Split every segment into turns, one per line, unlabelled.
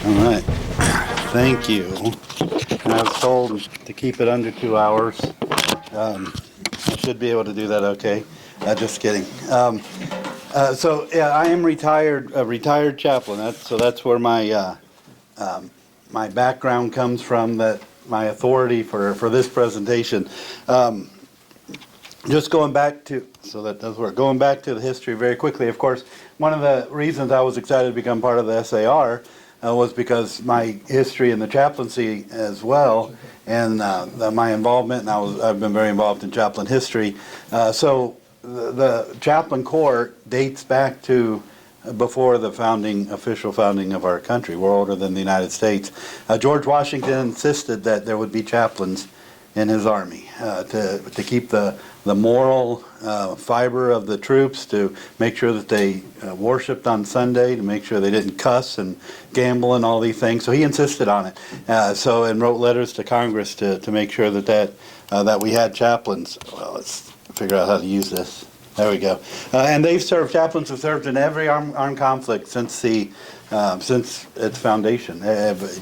All right. Thank you. And I was told to keep it under 2 hours. I should be able to do that okay. Just kidding. So yeah, I am a retired chaplain. That's where my background comes from, that my authority for this presentation. Just going back to, so that does work, going back to the history very quickly. Of course, one of the reasons I was excited to become part of the SAR was because my history in the chaplaincy as well, and my involvement, and I've been very involved in chaplain history. So the chaplain corps dates back to before the official founding of our country. We're older than the United States. George Washington insisted that there would be chaplains in his army to keep the moral fiber of the troops, to make sure that they worshipped on Sunday, to make sure they didn't cuss and gamble and all these things. So he insisted on it. And wrote letters to Congress to make sure that we had chaplains. Well, let's figure out how to use this. There we go. And chaplains have served in every armed conflict since its foundation.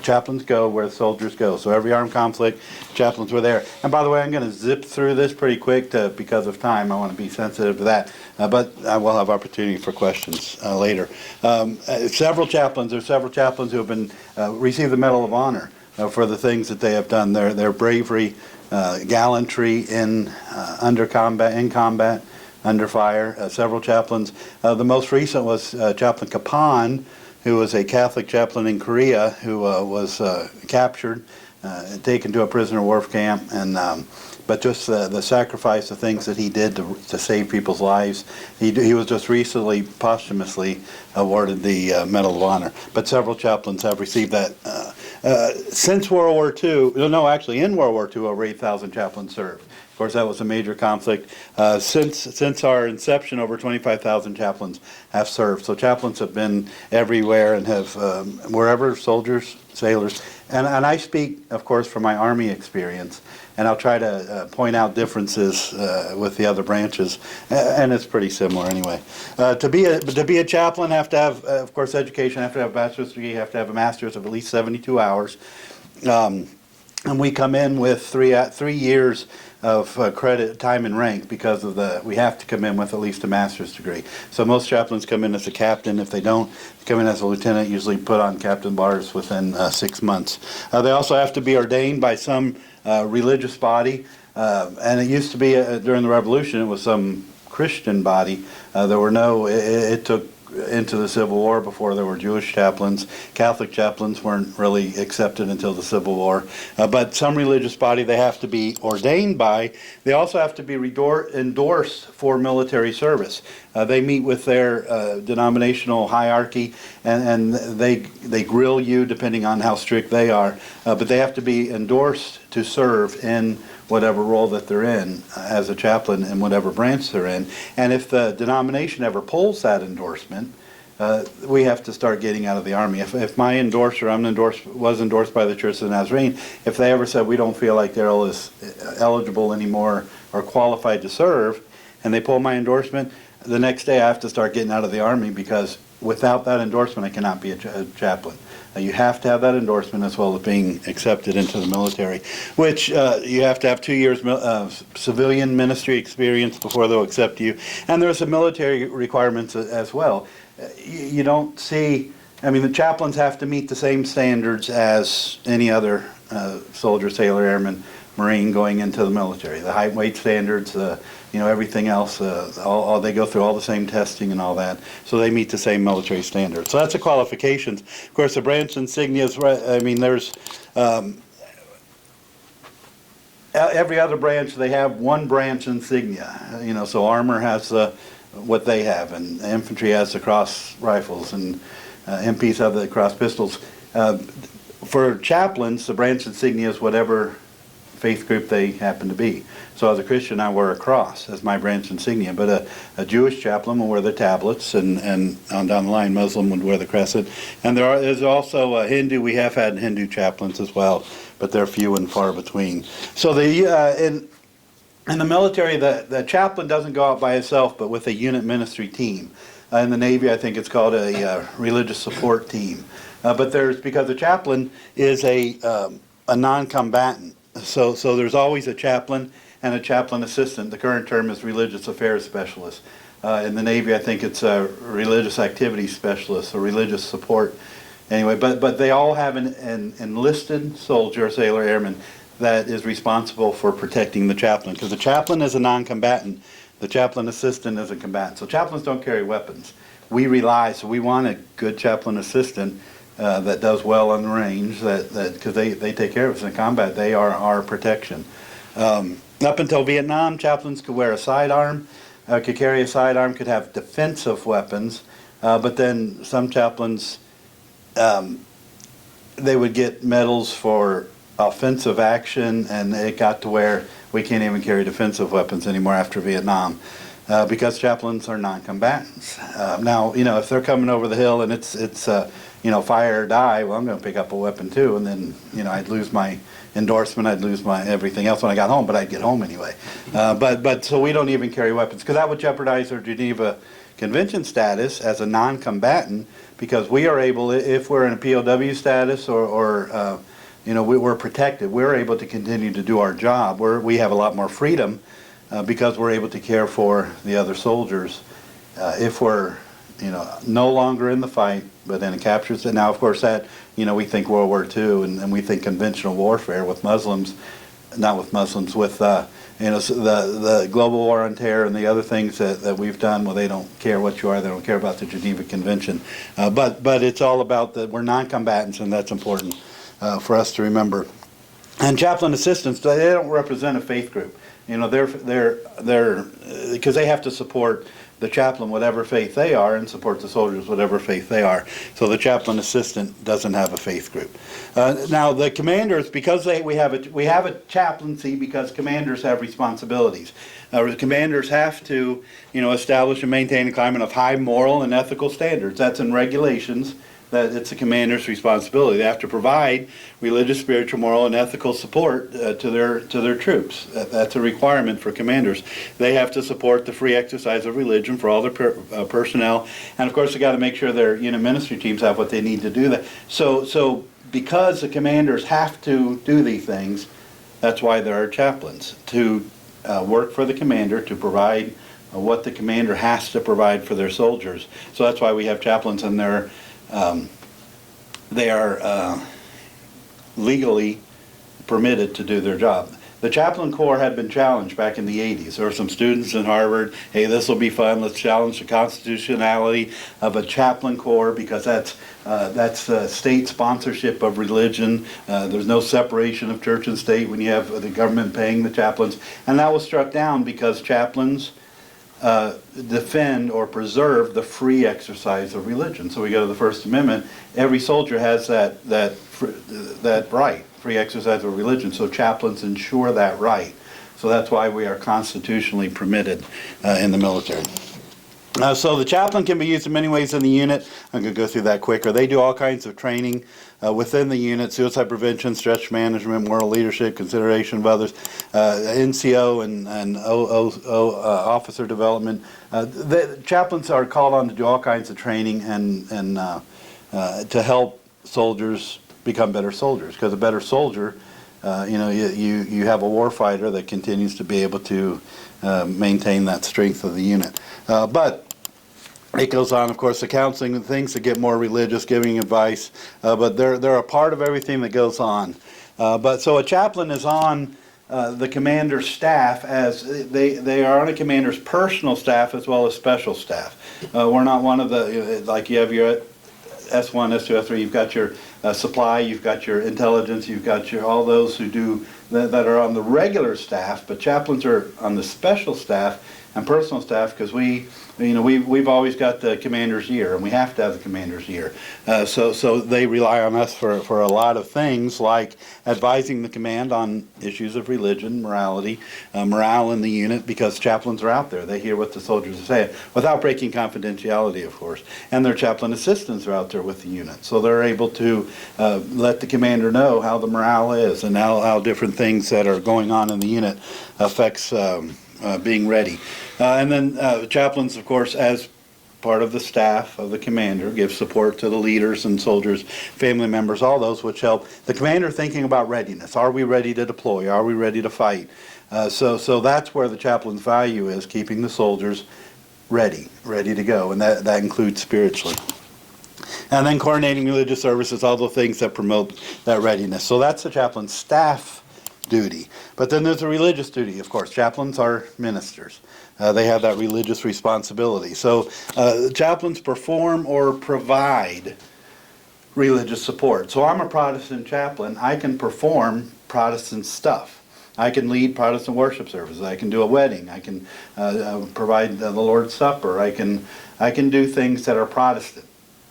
Chaplains go where soldiers go. So every armed conflict, chaplains were there. And by the way, I'm going to zip through this pretty quick because of time. I want to be sensitive to that. But I will have opportunity for questions later. Several chaplains who have been received the Medal of Honor for the things that they have done. Their bravery, gallantry in combat, under fire. Several chaplains. The most recent was Chaplain Kapan, who was a Catholic chaplain in Korea, who was captured, taken to a prisoner of war camp, but just the sacrifice, the things that he did to save people's lives. He was just recently posthumously awarded the Medal of Honor. But several chaplains have received that. Since World War II, no, actually in World War II, over 8,000 chaplains served. Of course, that was a major conflict. Since our inception, over 25,000 chaplains have served. So chaplains have been everywhere and have, wherever, soldiers, sailors. And I speak, of course, from my Army experience, and I'll try to point out differences with the other branches, and it's pretty similar anyway. To be a chaplain, have to have, of course, education, have to have a bachelor's degree, have to have a master's of at least 72 hours. And we come in with 3 years of credit, time, and rank because of we have to come in with at least a master's degree. So most chaplains come in as a captain. If they don't, they come in as a lieutenant, usually put on captain bars within 6 months. They also have to be ordained by some religious body, and it used to be during the Revolution, it was some Christian body. It took into the Civil War before there were Jewish chaplains. Catholic chaplains weren't really accepted until the Civil War. But some religious body they have to be ordained by. They also have to be endorsed for military service. They meet with their denominational hierarchy, and they grill you depending on how strict they are. But they have to be endorsed to serve in whatever role that they're in as a chaplain in whatever branch they're in. And if the denomination ever pulls that endorsement, we have to start getting out of the Army. If my endorser, was endorsed by the Church of the Nazarene, if they ever said we don't feel like Daryl is eligible anymore or qualified to serve, and they pull my endorsement, the next day I have to start getting out of the Army, because without that endorsement I cannot be a chaplain. You have to have that endorsement as well as being accepted into the military, which you have to have 2 years civilian ministry experience before they'll accept you. And there's some military requirements as well. You don't see, the chaplains have to meet the same standards as any other soldier, sailor, airman, Marine going into the military. The height, weight standards, everything else, they go through all the same testing and all that, so they meet the same military standards. So that's the qualifications. Of course, the branch insignias, there's every other branch, they have one branch insignia. So armor has what they have, and infantry has the cross rifles, and MPs have the cross pistols. For chaplains, the branch insignia is whatever faith group they happen to be. So as a Christian, I wear a cross as my branch insignia, but a Jewish chaplain will wear the tablets, and on down the line, Muslim would wear the crescent. And there's also a Hindu. We have had Hindu chaplains as well, but they're few and far between. So in the military, the chaplain doesn't go out by himself, but with a unit ministry team. In the Navy, I think it's called a religious support team. But because a chaplain is a non-combatant, so there's always a chaplain and a chaplain assistant. The current term is religious affairs specialist. In the Navy, I think it's a religious activities specialist or religious support. Anyway, but they all have an enlisted soldier, sailor, airman that is responsible for protecting the chaplain. Because the chaplain is a non-combatant, the chaplain assistant is a combatant. So chaplains don't carry weapons. We want a good chaplain assistant that does well on range, because they take care of us in combat. They are our protection. Up until Vietnam, chaplains could wear a sidearm, could carry a sidearm, could have defensive weapons, but then some chaplains, they would get medals for offensive action, and it got to where we can't even carry defensive weapons anymore after Vietnam, because chaplains are non-combatants. Now, if they're coming over the hill and it's fire or die, well, I'm going to pick up a weapon too, and then, I'd lose my endorsement, I'd lose my everything else when I got home, but I'd get home anyway. But so we don't even carry weapons, because that would jeopardize our Geneva Convention status as a non-combatant, because we are able, if we're in a POW status or we're protected, we're able to continue to do our job. We have a lot more freedom because we're able to care for the other soldiers. If we're no longer in the fight, but in a captured state. Now, of course, that, we think World War II and we think conventional warfare with Muslims, not with Muslims, with, the global war on terror and the other things that we've done. Well, they don't care what you are. They don't care about the Geneva Convention. But it's all about that we're non-combatants, and that's important for us to remember. And chaplain assistants, they don't represent a faith group. They're because they have to support the chaplain, whatever faith they are, and support the soldiers, whatever faith they are. So the chaplain assistant doesn't have a faith group. Now the commanders, because we have a chaplaincy, because commanders have responsibilities. The commanders have to, establish and maintain a climate of high moral and ethical standards. That's in regulations. That it's the commander's responsibility. They have to provide religious, spiritual, moral, and ethical support to their troops. That's a requirement for commanders. They have to support the free exercise of religion for all their personnel, and of course, they got to make sure their ministry teams have what they need to do that. So because the commanders have to do these things, that's why there are chaplains to work for the commander to provide what the commander has to provide for their soldiers. So that's why we have chaplains, and they are legally permitted to do their job. The chaplain corps had been challenged back in the 80s. There were some students in Harvard, hey, this will be fun, let's challenge the constitutionality of a chaplain corps, because that's state sponsorship of religion. There's no separation of church and state when you have the government paying the chaplains. And that was struck down because chaplains defend or preserve the free exercise of religion. So we go to the First Amendment. Every soldier has that right, free exercise of religion. So chaplains ensure that right. So that's why we are constitutionally permitted in the military. So the chaplain can be used in many ways in the unit. I'm going to go through that quicker. They do all kinds of training within the unit: suicide prevention, stress management, moral leadership, consideration of others, NCO and officer development. The chaplains are called on to do all kinds of training and to help soldiers become better soldiers. Because a better soldier, you have a war fighter that continues to be able to maintain that strength of the unit. But it goes on, of course, the counseling and things that get more religious, giving advice, but they're a part of everything that goes on. But so a chaplain is on the commander's staff, as they are on a commander's personal staff as well as special staff. We're not one of the, like you have your S1, S2, S3, you've got your supply, you've got your intelligence, you've got your all those who do that are on the regular staff, but chaplains are on the special staff and personal staff, because we've always got the commander's year, and we have to have the commander's year. So they rely on us for a lot of things, like advising the command on issues of religion, morality, morale in the unit, because chaplains are out there. They hear what the soldiers are saying, without breaking confidentiality, of course. And their chaplain assistants are out there with the unit. So they're able to let the commander know how the morale is and how different things that are going on in the unit affects being ready. And then chaplains, of course, as part of the staff of the commander, gives support to the leaders and soldiers, family members, all those, which help the commander thinking about readiness. Are we ready to deploy? Are we ready to fight? So that's where the chaplain's value is, keeping the soldiers ready to go, and that includes spiritually. And then coordinating religious services, all the things that promote that readiness. So that's the chaplain's staff duty. But then there's a religious duty, of course. Chaplains are ministers. They have that religious responsibility. So chaplains perform or provide religious support. So I'm a Protestant chaplain. I can perform Protestant stuff. I can lead Protestant worship services. I can do a wedding. I can provide the Lord's Supper. I can do things that are Protestant,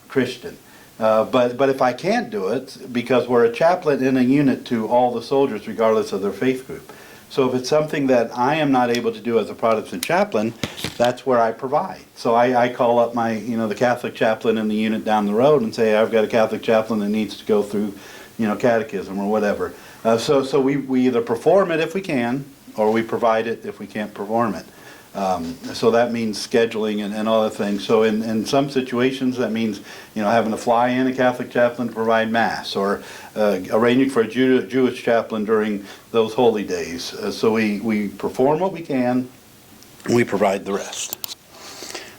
Christian. But if I can't do it, because we're a chaplain in a unit to all the soldiers, regardless of their faith group. So if it's something that I am not able to do as a Protestant chaplain, that's where I provide. So I call up my, the Catholic chaplain in the unit down the road and say, I've got a Catholic chaplain that needs to go through, catechism or whatever. So we either perform it if we can, or we provide it if we can't perform it. So that means scheduling and other things. So in some situations that means having to fly in a Catholic chaplain to provide Mass, or arranging for a Jewish chaplain during those holy days. So we perform what we can, and we provide the rest.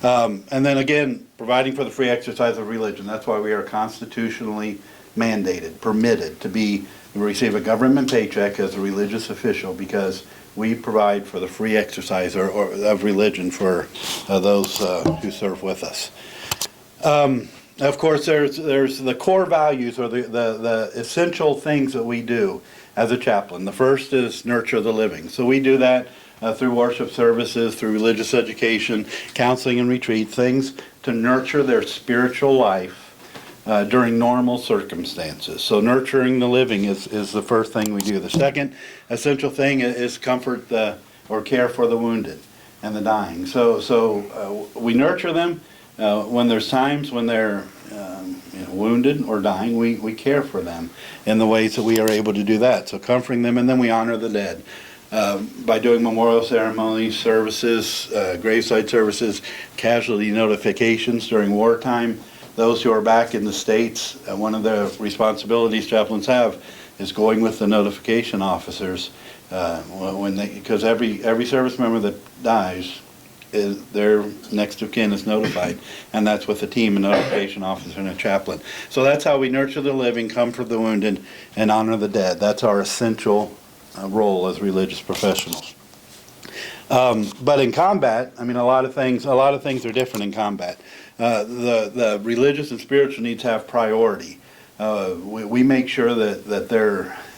And then again, providing for the free exercise of religion. That's why we are constitutionally mandated, permitted to receive a government paycheck as a religious official, because we provide for the free exercise of religion for those who serve with us. Of course, there's the core values, or the essential things that we do as a chaplain. The first is nurture the living. So we do that through worship services, through religious education, counseling and retreat, things to nurture their spiritual life during normal circumstances. So nurturing the living is the first thing we do. The second essential thing is comfort or care for the wounded and the dying. So we nurture them when there's times when they're wounded or dying. We care for them in the ways that we are able to do that. So comforting them, and then we honor the dead by doing memorial ceremonies, services, graveside services, casualty notifications during wartime. Those who are back in the States, one of the responsibilities chaplains have is going with the notification officers because every service member that dies, their next of kin is notified, and that's with a team, a notification officer and a chaplain. So that's how we nurture the living, comfort the wounded, and honor the dead. That's our essential role as religious professionals. But in combat, a lot of things are different in combat. The religious and spiritual needs have priority. We make sure that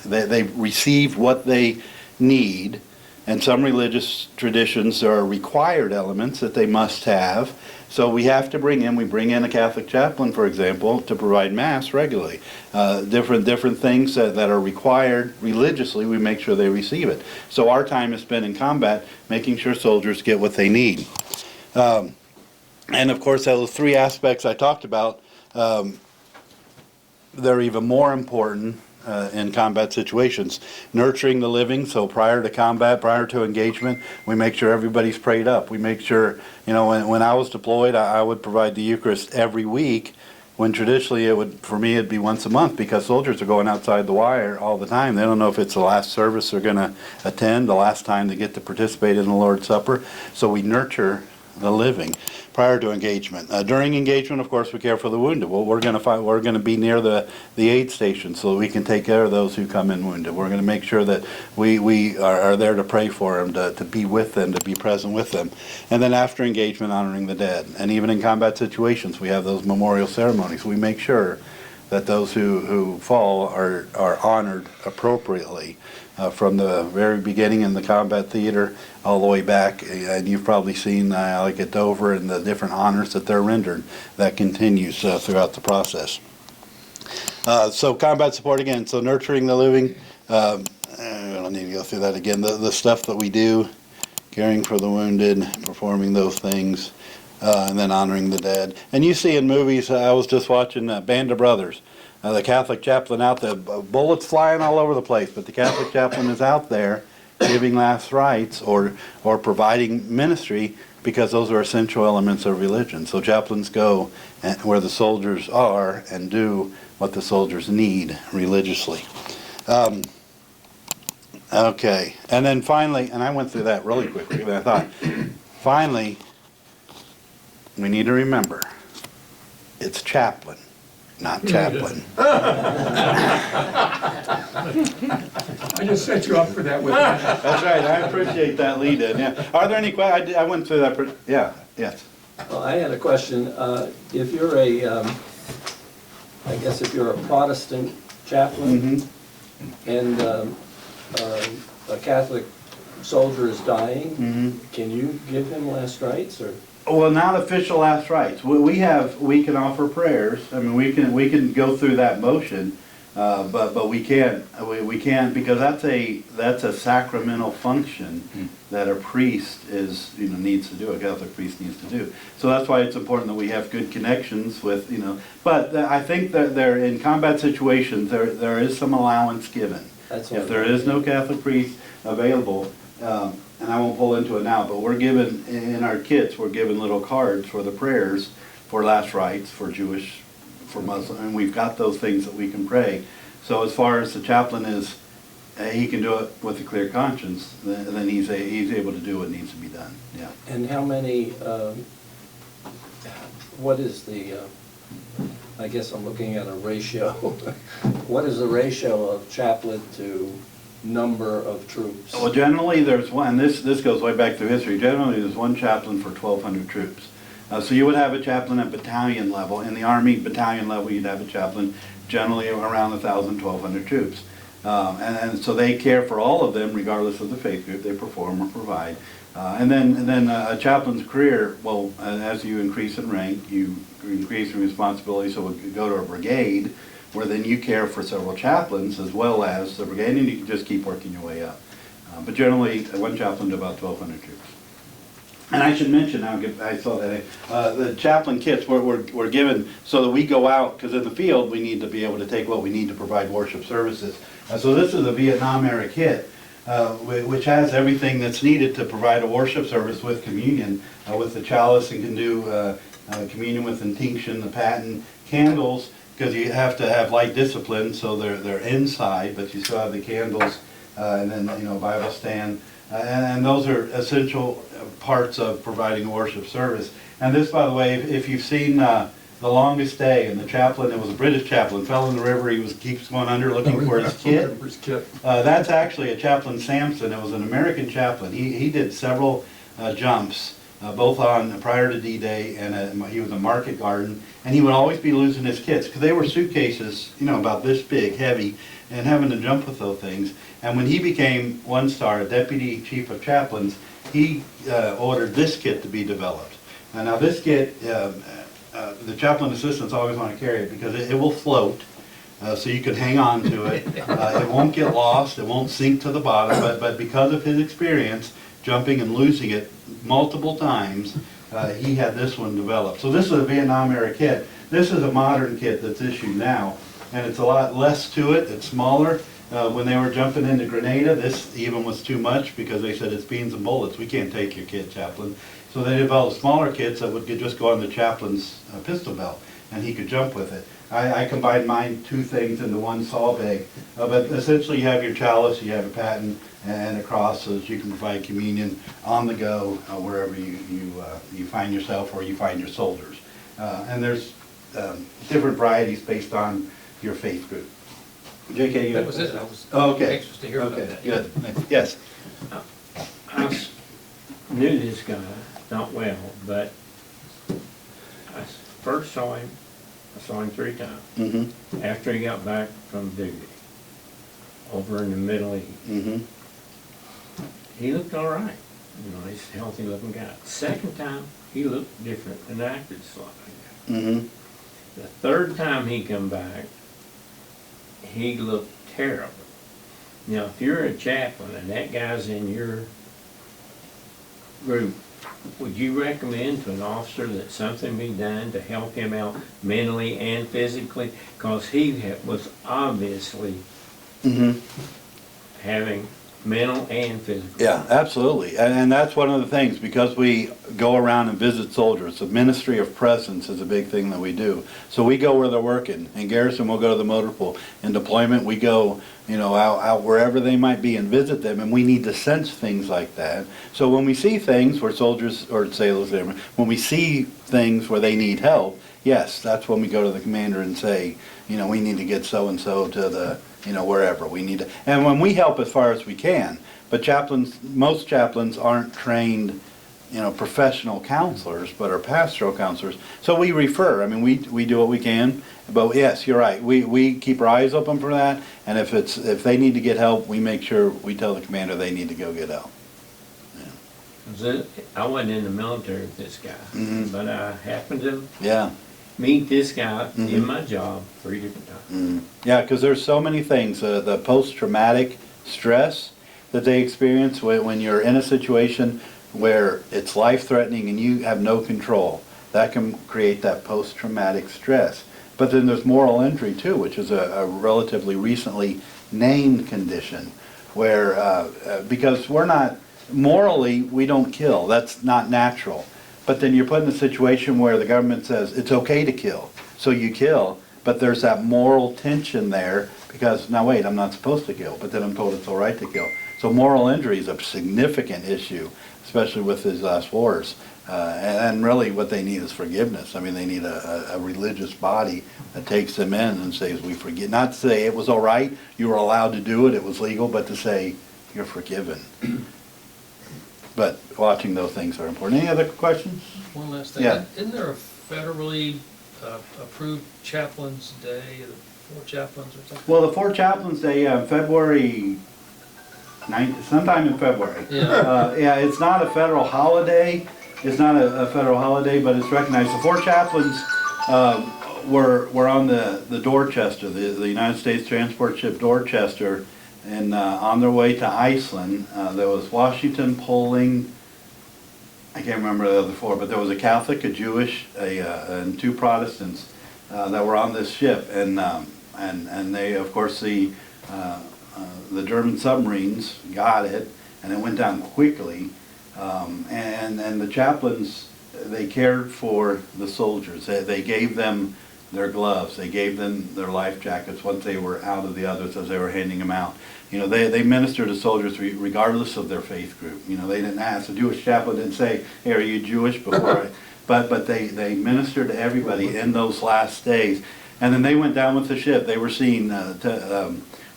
they receive what they need, and some religious traditions, there are required elements that they must have. So we have to bring in a Catholic chaplain, for example, to provide Mass regularly. Different things that are required religiously, we make sure they receive it. So our time is spent in combat making sure soldiers get what they need. And of course, those three aspects I talked about, they're even more important in combat situations. Nurturing the living, so prior to combat, prior to engagement, we make sure everybody's prayed up. We make sure, when I was deployed, I would provide the Eucharist every week, when traditionally for me it'd be once a month, because soldiers are going outside the wire all the time. They don't know if it's the last service they're going to attend, the last time they get to participate in the Lord's Supper. So we nurture the living prior to engagement. During engagement, of course, we care for the wounded. Well, we're going to be near the aid station so that we can take care of those who come in wounded. We're going to make sure that we are there to pray for them, to be with them, to be present with them. And then after engagement, honoring the dead. And even in combat situations, we have those memorial ceremonies. We make sure that those who fall are honored appropriately. From the very beginning in the combat theater all the way back, and you've probably seen like at Dover and the different honors that they're rendered. That continues throughout the process. So combat support again, so nurturing the living, I don't need to go through that again. The stuff that we do, caring for the wounded, performing those things, and then honoring the dead. And you see in movies, I was just watching Band of Brothers. The Catholic chaplain out there, bullets flying all over the place, but the Catholic chaplain is out there giving last rites or providing ministry because those are essential elements of religion. So chaplains go where the soldiers are and do what the soldiers need religiously. Okay, and then finally, and I went through that really quickly, but I thought, finally, we need to remember, it's chaplain, not chaplain.
I just set you up for that with that.
That's right, I appreciate that lead-in, yeah. Are there any questions? I went through that, yeah, yes.
Well, I had a question. If you're I guess if you're a Protestant chaplain and a Catholic soldier is dying, can you give him last rites, or?
Well, not official last rites. We can offer prayers. I mean, we can go through that motion, but we can't because that's a sacramental function that a priest needs to do. A Catholic priest needs to do. So that's why it's important that we have good connections with But I think that in combat situations there is some allowance given. If there is no Catholic priest available. And I won't pull into it now, but we're given, in our kits, we're given little cards for the prayers, for last rites, for Jewish, for Muslim, and we've got those things that we can pray. So as far as the chaplain is, he can do it with a clear conscience, then he's able to do what needs to be done, yeah.
And how many, what is the, I guess I'm looking at a ratio. What is the ratio of chaplain to number of troops?
Well, generally there's one, and this goes way back through history, generally there's one chaplain for 1,200 troops. So you would have a chaplain at battalion level. In the Army battalion level, you'd have a chaplain generally around 1,000, 1,200 troops. And so they care for all of them regardless of the faith group they perform or provide. And then a chaplain's career, well, as you increase in rank, you increase in responsibility, so we'll go to a brigade, where then you care for several chaplains as well as the brigade, and you can just keep working your way up. But generally, one chaplain to about 1,200 troops. And I should mention, I saw that the chaplain kits were given so that we go out, because in the field we need to be able to take what we need to provide worship services. So this is a Vietnam-era kit, which has everything that's needed to provide a worship service with communion, with the chalice, and can do communion with intinction, the paten, candles, because you have to have light discipline, so they're inside, but you still have the candles, and then Bible stand, and those are essential parts of providing a worship service. And this, by the way, if you've seen The Longest Day, and the chaplain, it was a British chaplain, fell in the river, keeps going under looking for his kit. That's actually a chaplain Samson. It was an American chaplain. He did several jumps. Both prior to D-Day, and he was a market garden, and he would always be losing his kits because they were suitcases, about this big, heavy, and having to jump with those things. And when he became one-star, a deputy chief of chaplains, he ordered this kit to be developed. And now this kit, the chaplain assistants always want to carry it because it will float, so you can hang on to it. It won't get lost, it won't sink to the bottom, but because of his experience jumping and losing it multiple times, he had this one developed. So this is a Vietnam-era kit. This is a modern kit that's issued now, and it's a lot less to it. It's smaller. When they were jumping into Grenada, this even was too much because they said it's beans and bullets. We can't take your kit, chaplain. So they developed smaller kits that would just go on the chaplain's pistol belt, and he could jump with it. I combined mine two things into one saw bag, but essentially you have your chalice, you have a paten, and a cross so that you can provide communion on the go wherever you find yourself or you find your soldiers. And there's different varieties based on your faith group. J.K.,
That was it. I was
okay.
anxious to hear about that.
Good. Yes.
I knew this guy not well, but I first saw him 3 times.
Mm-hmm.
After he got back from duty over in the Middle East.
Mm-hmm.
He looked all right. He's a healthy looking guy. Second time, he looked different and acted slightly different.
Mm-hmm.
The third time he come back, he looked terrible. Now, if you're a chaplain and that guy's in your group, would you recommend to an officer that something be done to help him out mentally and physically? Because he was obviously
Mm-hmm.
having mental and physical.
Yeah, absolutely. And that's one of the things, because we go around and visit soldiers. The ministry of presence is a big thing that we do. So we go where they're working. In garrison, we'll go to the motor pool. In deployment, we go, out wherever they might be and visit them, and we need to sense things like that. So when we see things where soldiers or sailors, when we see things where they need help, yes, that's when we go to the commander and say, we need to get so-and-so to the, wherever we need to. And when we help as far as we can, but most chaplains aren't trained, professional counselors, but are pastoral counselors. So we refer. I mean, we do what we can. But yes, you're right. We keep our eyes open for that. And if they need to get help, we make sure we tell the commander they need to go get help.
I wasn't in the military with this guy, but I happened to
Yeah.
meet this guy in my job 3 different times.
Yeah, because there's so many things. The post-traumatic stress that they experience when you're in a situation where it's life-threatening and you have no control, that can create that post-traumatic stress. But then there's moral injury too, which is a relatively recently named condition, where because we're not morally, we don't kill. That's not natural. But then you're put in a situation where the government says it's okay to kill, so you kill. But there's that moral tension there because now wait, I'm not supposed to kill, but then I'm told it's all right to kill. So moral injury is a significant issue, especially with these last wars. And really what they need is forgiveness. I mean, they need a religious body that takes them in and says, we forgive. Not to say it was all right, you were allowed to do it, it was legal, but to say you're forgiven. But watching those things are important. Any other questions?
One last thing.
Yeah.
Isn't there a federally approved Chaplain's Day, the Four Chaplains or something?
Well, the Four Chaplains Day, February 9th, sometime in February.
Yeah.
Yeah, it's not a federal holiday. It's not a federal holiday, but it's recognized. The Four Chaplains were on the Dorchester, the United States transport ship Dorchester, and on their way to Iceland. There was Washington, Poling, I can't remember the other four, but there was a Catholic, a Jewish, and 2 Protestants that were on this ship, and they, of course, the German submarines got it, and it went down quickly. And the chaplains, they cared for the soldiers. They gave them their gloves. They gave them their life jackets once they were out of the others as they were handing them out. They ministered to soldiers regardless of their faith group. They didn't ask. The Jewish chaplain didn't say, hey, are you Jewish before but they ministered to everybody in those last days. And then they went down with the ship. They were seen,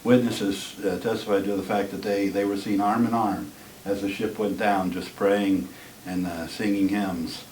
witnesses testified to the fact that they were seen arm in arm as the ship went down, just praying and singing hymns.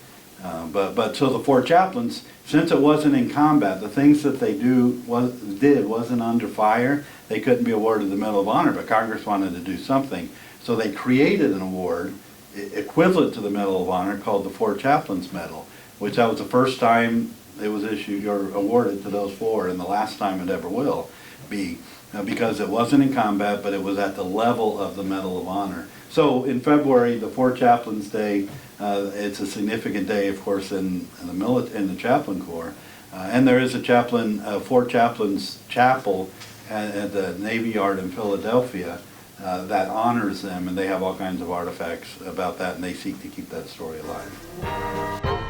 But so the Four Chaplains, since it wasn't in combat, the things that they did wasn't under fire, they couldn't be awarded the Medal of Honor, but Congress wanted to do something. So they created an award equivalent to the Medal of Honor called the Four Chaplains Medal, which that was the first time it was issued or awarded to those four, and the last time it ever will be, because it wasn't in combat, but it was at the level of the Medal of Honor. So in February, the Four Chaplains Day, it's a significant day, of course, in the Chaplain Corps. And there is a Four Chaplains Chapel at the Navy Yard in Philadelphia that honors them, and they have all kinds of artifacts about that, and they seek to keep that story alive.